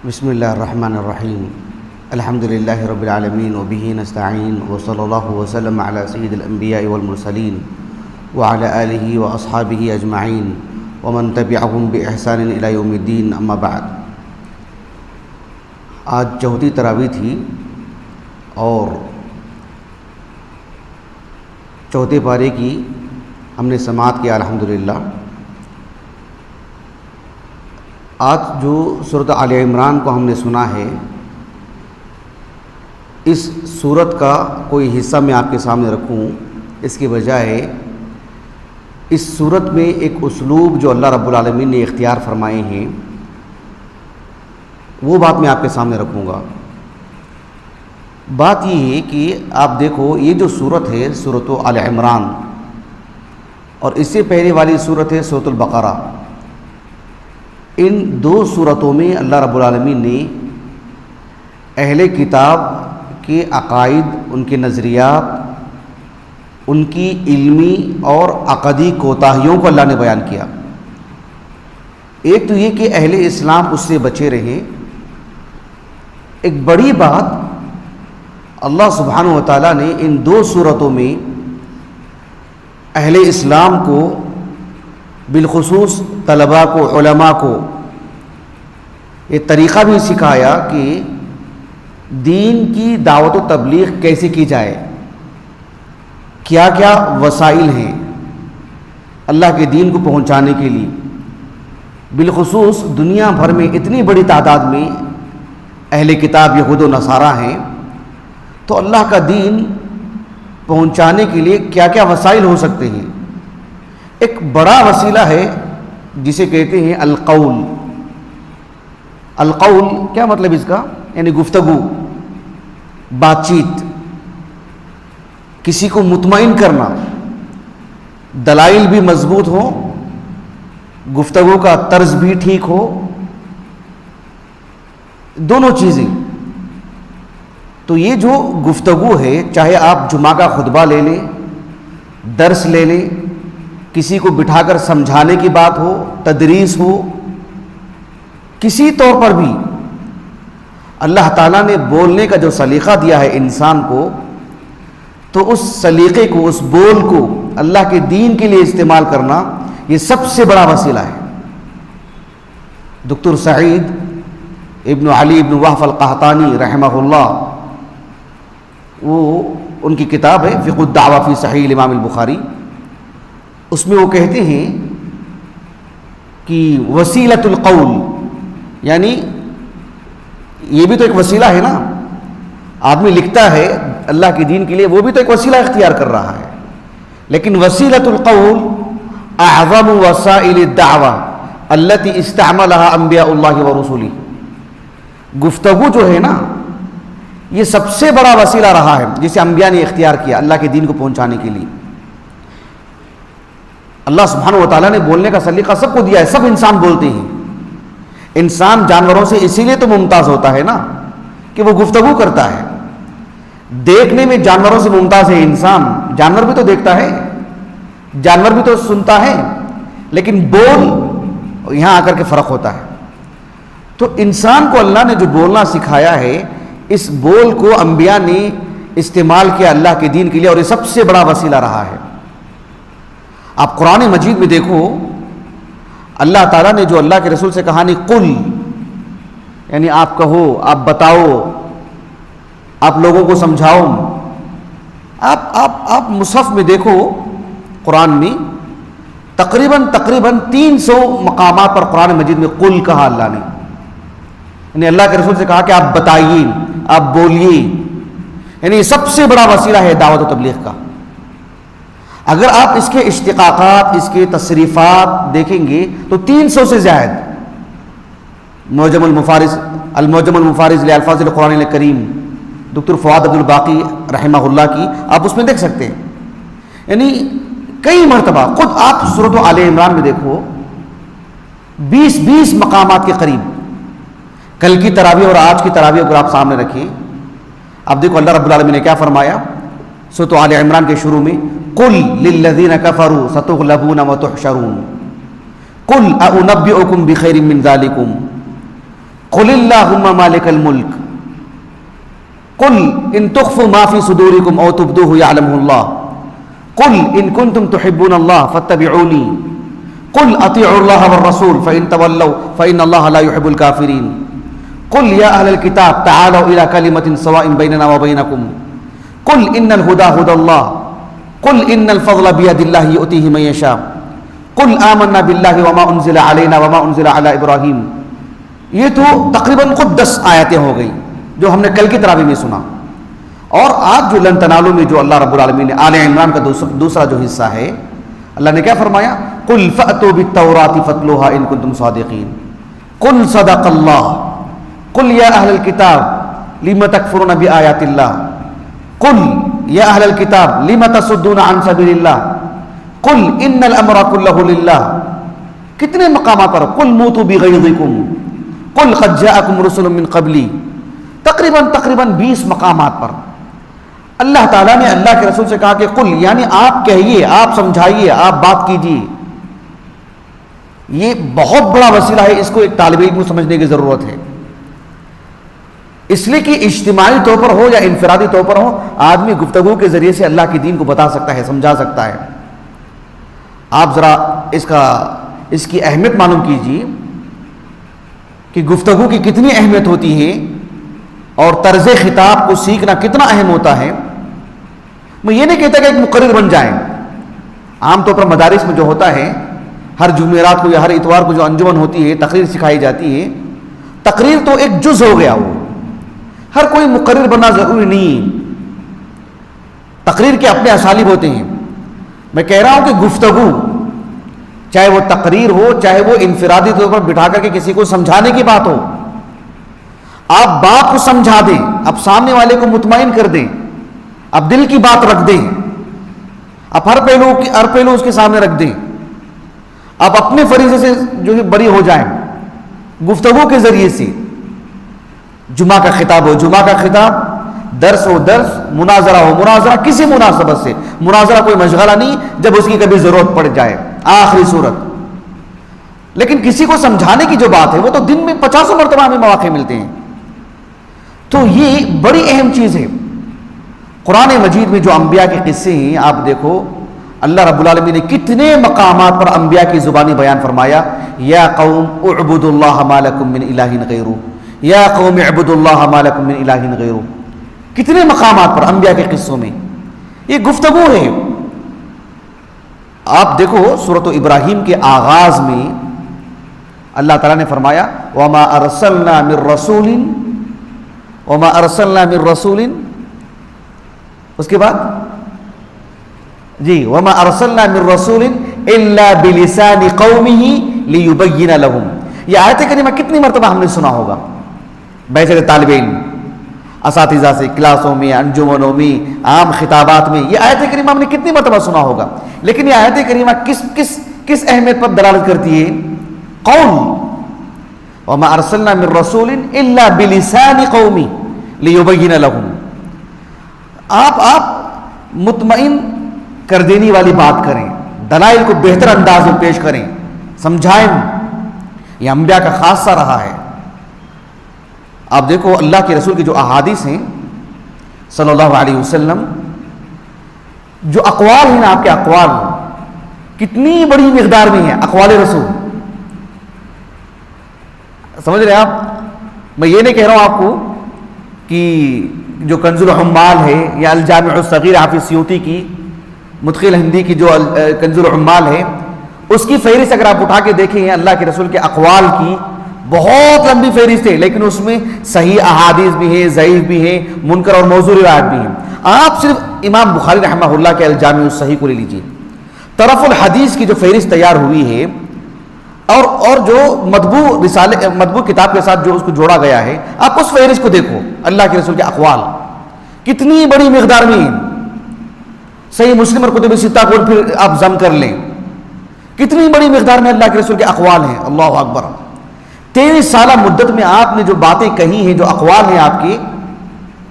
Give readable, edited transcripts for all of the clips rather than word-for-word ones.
بسم اللہ الرحمن الرحیم الحمد للہ رب العالمین وبہ نستعین وصلی اللہ وسلم علی سید الانبیاء والمرسلین وعلی آلہ واصحابہ اجمعین ومن تبعہم باحسان الی یوم الدین اما بعد۔ آج چوتھی تراویح تھی اور چوتھے پارے کی ہم نے سماعت کیا الحمدللہ۔ آج جو سورۃ آل عمران کو ہم نے سنا ہے، اس سورت کا کوئی حصہ میں آپ کے سامنے رکھوں اس کے بجائے اس سورت میں ایک اسلوب جو اللہ رب العالمین نے اختیار فرمائے ہیں وہ بات میں آپ کے سامنے رکھوں گا۔ بات یہ ہے کہ آپ دیکھو، یہ جو سورت ہے سورۃ آل عمران، اور اس سے پہلے والی سورت ہے سورۃ البقرہ۔ ان دو صورتوں میں اللہ رب العالمین نے اہل کتاب کے عقائد، ان کے نظریات، ان کی علمی اور عقدی کوتاہیوں کو اللہ نے بیان کیا۔ ایک تو یہ کہ اہل اسلام اس سے بچے رہیں۔ ایک بڑی بات اللہ سبحانہ و تعالیٰ نے ان دو صورتوں میں اہل اسلام کو، بالخصوص طلباء کو، علماء کو یہ طریقہ بھی سکھایا کہ دین کی دعوت و تبلیغ کیسے کی جائے، کیا کیا وسائل ہیں اللہ کے دین کو پہنچانے کے لیے۔ بالخصوص دنیا بھر میں اتنی بڑی تعداد میں اہل کتاب یہود و نصارہ ہیں، تو اللہ کا دین پہنچانے کے لیے کیا کیا وسائل ہو سکتے ہیں۔ ایک بڑا وسیلہ ہے جسے کہتے ہیں القول۔ القول کیا مطلب اس کا؟ یعنی گفتگو، بات چیت، کسی کو مطمئن کرنا، دلائل بھی مضبوط ہو، گفتگو کا طرز بھی ٹھیک ہو، دونوں چیزیں۔ تو یہ جو گفتگو ہے، چاہے آپ جمعہ کا خطبہ لے لیں، درس لے لیں، کسی کو بٹھا کر سمجھانے کی بات ہو، تدریس ہو، کسی طور پر بھی اللہ تعالیٰ نے بولنے کا جو سلیقہ دیا ہے انسان کو، تو اس سلیقے کو، اس بول کو اللہ کے دین کے لیے استعمال کرنا، یہ سب سے بڑا وسیلہ ہے۔ دکتور سعید ابن علی ابن وہف القحطانی رحمہ اللہ، وہ ان کی کتاب ہے فقہ الدعوہ فی صحیح الامام البخاری، اس میں وہ کہتے ہیں کہ وسیلۃ القول، یعنی یہ بھی تو ایک وسیلہ ہے نا، آدمی لکھتا ہے اللہ کے دین کے لیے، وہ بھی تو ایک وسیلہ اختیار کر رہا ہے، لیکن وسیلۃ القول اعظم وسائل الدعوہ التي استعملها انبیاء اللہ ورسولہ۔ گفتگو جو ہے نا، یہ سب سے بڑا وسیلہ رہا ہے جسے انبیاء نے اختیار کیا اللہ کے دین کو پہنچانے کے لیے۔ اللہ سبحانہ و تعالیٰ نے بولنے کا سلیقہ سب کو دیا ہے، سب انسان بولتے ہیں۔ انسان جانوروں سے اسی لیے تو ممتاز ہوتا ہے نا کہ وہ گفتگو کرتا ہے۔ دیکھنے میں جانوروں سے ممتاز ہے انسان، جانور بھی تو دیکھتا ہے، جانور بھی تو سنتا ہے، لیکن بول یہاں آ کر کے فرق ہوتا ہے۔ تو انسان کو اللہ نے جو بولنا سکھایا ہے، اس بول کو انبیاء نے استعمال کیا اللہ کے دین کے لیے، اور یہ سب سے بڑا وسیلہ رہا ہے۔ آپ قرآن مجید میں دیکھو، اللہ تعالیٰ نے جو اللہ کے رسول سے کہا نہیں قل، یعنی آپ کہو، آپ بتاؤ، آپ لوگوں کو سمجھاؤ۔ آپ مصحف میں دیکھو، قرآن میں تقریباً 300 مقامات پر قرآن مجید میں قل کہا اللہ نے، یعنی اللہ کے رسول سے کہا کہ آپ بتائیے، آپ بولیے، یعنی یہ سب سے بڑا وسیلہ ہے دعوت و تبلیغ کا۔ اگر آپ اس کے اشتقاقات، اس کے تصریفات دیکھیں گے تو 300 سے زائد۔ المعجم المفارس لالفاظ القرآن الکریم، دکتور فؤاد عبد الباقی رحمہ اللہ کی، آپ اس میں دیکھ سکتے ہیں، یعنی کئی مرتبہ۔ خود آپ سورۃ آل عمران میں دیکھو، 20 مقامات کے قریب۔ کل کی تراویح اور آج کی تراویح اگر آپ سامنے رکھیں، آپ دیکھو اللہ رب العالمین نے کیا فرمایا سورۃ آل عمران کے شروع میں، قل للذین کفروا ستغلبون وتحشرون قل اؤنبئکم بخیر من ذالکم، قل اللہم مالک الملک قل ان تخفوا ما فی صدورکم او تبدوه یعلمہ اللہ قل ان کنتم تحبون اللہ فاتبعونی قل اطیعوا اللہ والرسول فإن تولوا فإن اللہ لا يحب الكافرین قل یا اہل الکتاب تعالوا الى کلمۃ سواء بیننا وبینکم قل ان الہدی ھدی اللہ قل ان الفضل بید اللہ یؤتیہ من یشاء قل آمنا باللہ وما انزل علینا وما انزل علی ابراہیم. یہ تو تقریباً خود 10 آیتیں ہو گئی جو ہم نے کل کی تراویح میں سنا. اور آج جو لن تنالوا میں جو اللہ رب العالمین نے آل عمران کا دوسرا جو حصہ ہے, اللہ نے کیا فرمایا؟ قل فأتوا بالتوراۃ فاتلوها ان کنتم صادقین قل صدق اللہ قل یا اہل الکتاب لم تکفرون بآیات اللہ قل یا اہل الکتاب لم تصدون عن سبیل اللہ قل ان الامر کلہ للہ. کتنے مقامات پر قل موتوا بغیظکم قل قد جاءکم رسل من قبلی, تقریباً 20 مقامات پر اللہ تعالیٰ نے اللہ کے رسول سے کہا کہ قل یعنی آپ کہیے, آپ سمجھائیے, آپ بات کیجیے. یہ بہت بڑا وسیلہ ہے, اس کو ایک طالب علم کو سمجھنے کی ضرورت ہے. اس لیے کہ اجتماعی طور پر ہو یا انفرادی طور پر ہو, آدمی گفتگو کے ذریعے سے اللہ کی دین کو بتا سکتا ہے, سمجھا سکتا ہے. آپ ذرا اس کی اہمیت معلوم کیجیے کہ گفتگو کی کتنی اہمیت ہوتی ہے اور طرز خطاب کو سیکھنا کتنا اہم ہوتا ہے. میں یہ نہیں کہتا کہ ایک مقرر بن جائیں. عام طور پر مدارس میں جو ہوتا ہے, ہر جمعرات کو یا ہر اتوار کو جو انجمن ہوتی ہے, تقریر سکھائی جاتی ہے. تقریر تو ایک جز ہو گیا, وہ ہر کوئی مقرر بننا ضروری نہیں ہے. تقریر کے اپنے اسالیب ہوتے ہیں. میں کہہ رہا ہوں کہ گفتگو, چاہے وہ تقریر ہو, چاہے وہ انفرادی طور پر بٹھا کر کے کسی کو سمجھانے کی بات ہو, آپ بات کو سمجھا دیں, آپ سامنے والے کو مطمئن کر دیں, آپ دل کی بات رکھ دیں, آپ ہر پہلو اس کے سامنے رکھ دیں, آپ اپنے فریضے سے جو ہے بری ہو جائیں گفتگو کے ذریعے سے. جمعہ کا خطاب ہو جمعہ کا خطاب, درس ہو درس, مناظرہ ہو مناظرہ, کسی مناسبت سے. مناظرہ کوئی مشغلہ نہیں جب اس کی کبھی ضرورت پڑ جائے, آخری صورت. لیکن کسی کو سمجھانے کی جو بات ہے وہ تو دن میں 50 مرتبہ ہمیں مواقع ملتے ہیں. تو یہ بڑی اہم چیز ہے. قرآن مجید میں جو انبیاء کے قصے ہیں آپ دیکھو, اللہ رب العالمین نے کتنے مقامات پر انبیاء کی زبانی بیان فرمایا. یا قوم اعبدوا اللہ ما لکم من الہ غیرہ, یا قوم اعبدوا اللہ ما لکم من الہ غیرہ. کتنے مقامات پر انبیاء کے قصوں میں یہ گفتگو ہے. آپ دیکھو سورۃ ابراہیم کے آغاز میں اللہ تعالیٰ نے فرمایا وما ارسلنا من رسول, اس کے بعد جی وما ارسلنا من رسول الا بلسان قومه ليبين لهم. یہ آیت کریمہ کتنی مرتبہ ہم نے سنا ہوگا بیچارے طالب علم, اساتذہ سے, کلاسوں میں, انجمنوں میں, عام خطابات میں. یہ آیت کریمہ ہم نے کتنی مرتبہ سنا ہوگا. لیکن یہ آیت کریمہ کس اہمیت پر دلالت کرتی ہے؟ قول. وما ارسلنا من رسول الا بلسان قومی لیبین لهم. آپ مطمئن کر دینے والی بات کریں, دلائل کو بہتر انداز میں پیش کریں, سمجھائیں. یہ انبیاء کا خاصہ رہا ہے. آپ دیکھو اللہ کے رسول کی جو احادیث ہیں صلی اللہ علیہ وسلم, جو اقوال ہیں آپ کے اقوال کتنی بڑی مقدار میں ہیں اقوال رسول. سمجھ رہے ہیں آپ؟ میں یہ نہیں کہہ رہا ہوں آپ کو کہ جو کنز العمال ہے یا الجامع الصغیر حافظ سیوطی کی, مدخل ہندی کی جو کنز العمال ہے, اس کی فہرست اگر آپ اٹھا کے دیکھیں اللہ کے رسول کے اقوال کی, بہت لمبی فہرست ہے. لیکن اس میں صحیح احادیث بھی ہیں, ضعیف بھی ہیں, منکر اور موضوع روایات بھی ہیں. آپ صرف امام بخاری رحمہ اللہ کے الجامع الصحیح کو لے لیجیے. طرف الحدیث کی جو فہرست تیار ہوئی ہے اور جو مطبوع کتاب کے ساتھ جو اس کو جوڑا گیا ہے, آپ اس فہرست کو دیکھو. اللہ کے رسول کے اقوال کتنی بڑی مقدار میں, صحیح مسلم اور کتب ستہ کو پھر آپ ضم کر لیں, کتنی بڑی مقدار میں اللہ کے رسول کے اقوال ہیں. اللہ اکبر. 23 سالہ مدت میں آپ نے جو باتیں کہی ہیں, جو اقوال ہیں آپ کی,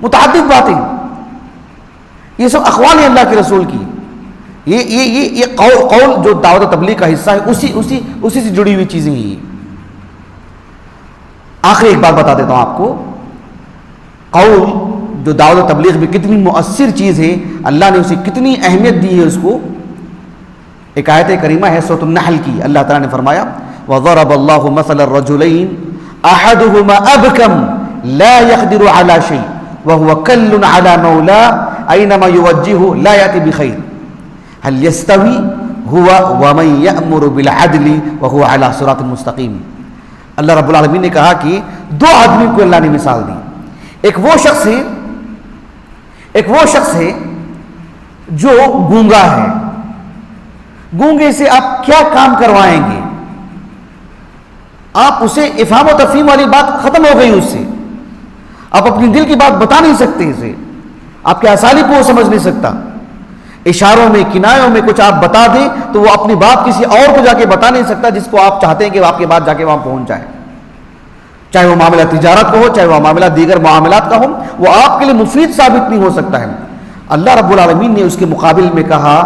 متعدد باتیں, یہ سب اقوال ہیں اللہ کے رسول کی. یہ قول جو دعوت تبلیغ کا حصہ ہے, اسی سے جڑی ہوئی چیزیں ہیں. آخری ایک بات بتا دیتا ہوں آپ کو، قول جو دعوت و تبلیغ میں کتنی مؤثر چیز ہے، اللہ نے اسے کتنی اہمیت دی ہے اس کو. ایک آیت کریمہ ہے سورۃ النحل کی، اللہ تعالیٰ نے فرمایا وَضَرَبَ اللَّهُ مَثَلَ الرَّجُلَيْنِ أَحَدُهُمَا أَبْكَمُ لَا يَقْدِرُ عَلَى شَيْءٍ وَهُوَ كَلٌّ عَلَى مَوْلَاهُ أَيْنَمَا يُوَجِّهُهُ لَا يَأْتِي بِخَيْرٍ هَلْ يَسْتَوِي هُوَ وَمَن يَأْمُرُ بِالْعَدْلِ وَهُوَ عَلَى صِرَاطٍ مُسْتَقِيمٍ. اللہ رب العالمین نے کہا کہ دو آدمی کو اللہ نے مثال دی. ایک وہ شخص ہے جو گونگا ہے. گونگے سے آپ کیا کام کروائیں گے؟ آپ اسے افہام و تفہیم والی بات ختم ہو گئی اس سے. آپ اپنی دل کی بات بتا نہیں سکتے اسے، آپ کے اسالیب کو وہ سمجھ نہیں سکتا. اشاروں میں کنایوں میں کچھ آپ بتا دیں تو وہ اپنی بات کسی اور کو جا کے بتا نہیں سکتا جس کو آپ چاہتے ہیں کہ آپ کی بات جا کے وہاں پہنچ جائے. چاہے وہ معاملہ تجارت کا ہو، چاہے وہ معاملہ دیگر معاملات کا ہو، وہ آپ کے لیے مفید ثابت نہیں ہو سکتا ہے. اللہ رب العالمین نے اس کے مقابل میں کہا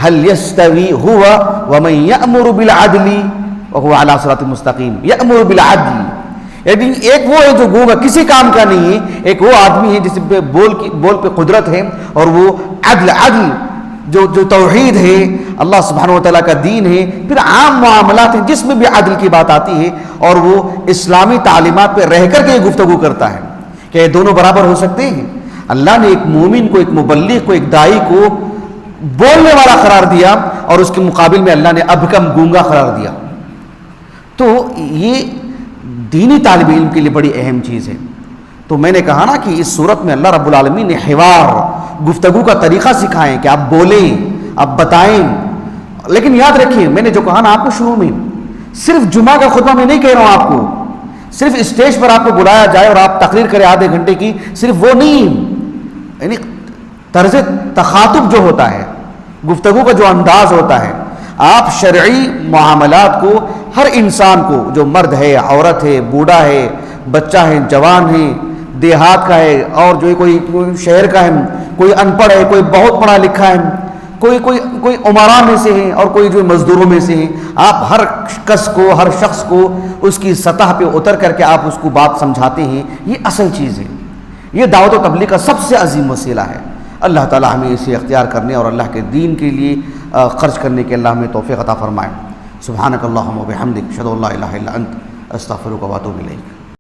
هل يستوي هو ومن يأمر بالعدل وهو على صراط مستقيم. يأمر بالعدل یعنی ایک وہ ہے جو گونگا کسی کام کا نہیں ہے، ایک وہ آدمی ہے جس پہ بول پہ قدرت ہے، اور وہ عدل جو توحید ہے، اللہ سبحانہ وتعالیٰ کا دین ہے. پھر عام معاملات ہیں جس میں بھی عدل کی بات آتی ہے، اور وہ اسلامی تعلیمات پہ رہ کر کے گفتگو کرتا ہے کہ یہ دونوں برابر ہو سکتے ہیں. اللہ نے ایک مومن کو، ایک مبلغ کو، ایک داعی کو بولنے والا قرار دیا، اور اس کے مقابل میں اللہ نے ابکم گونگا قرار دیا. تو یہ دینی طالب علم کے لیے بڑی اہم چیز ہے. تو میں نے کہا نا کہ اس صورت میں اللہ رب العالمین نے حوار، گفتگو کا طریقہ سکھائیں کہ آپ بولیں، آپ بتائیں. لیکن یاد رکھیے میں نے جو کہا نا آپ کو شروع میں، صرف جمعہ کا خطبہ میں نہیں کہہ رہا ہوں آپ کو، صرف اسٹیج پر آپ کو بلایا جائے اور آپ تقریر کریں آدھے گھنٹے کی، صرف وہ نہیں. یعنی طرز تخاطب جو ہوتا ہے، گفتگو کا جو انداز ہوتا ہے، آپ شرعی معاملات کو ہر انسان کو، جو مرد ہے، عورت ہے، بوڑھا ہے، بچہ ہے، جوان ہے، دیہات کا ہے، اور جو کوئی شہر کا ہے، کوئی ان پڑھ ہے، کوئی بہت پڑھا لکھا ہے، کوئی عمرا میں سے ہے، اور کوئی جو مزدوروں میں سے ہے، آپ ہر کس کو، ہر شخص کو اس کی سطح پہ اتر کر کے آپ اس کو بات سمجھاتے ہیں. یہ اصل چیز ہے. یہ دعوت و تبلیغ کا سب سے عظیم وسیلہ ہے. اللہ تعالی ہمیں اسے اختیار کرنے اور اللہ کے دین کے لیے خرچ کرنے کے اللہ ہمیں توفیق عطا فرمائے. سبحانک اللہم و بحمدک، اشہد ان لا الہ الا انت، استغفرک و اتوب الیک.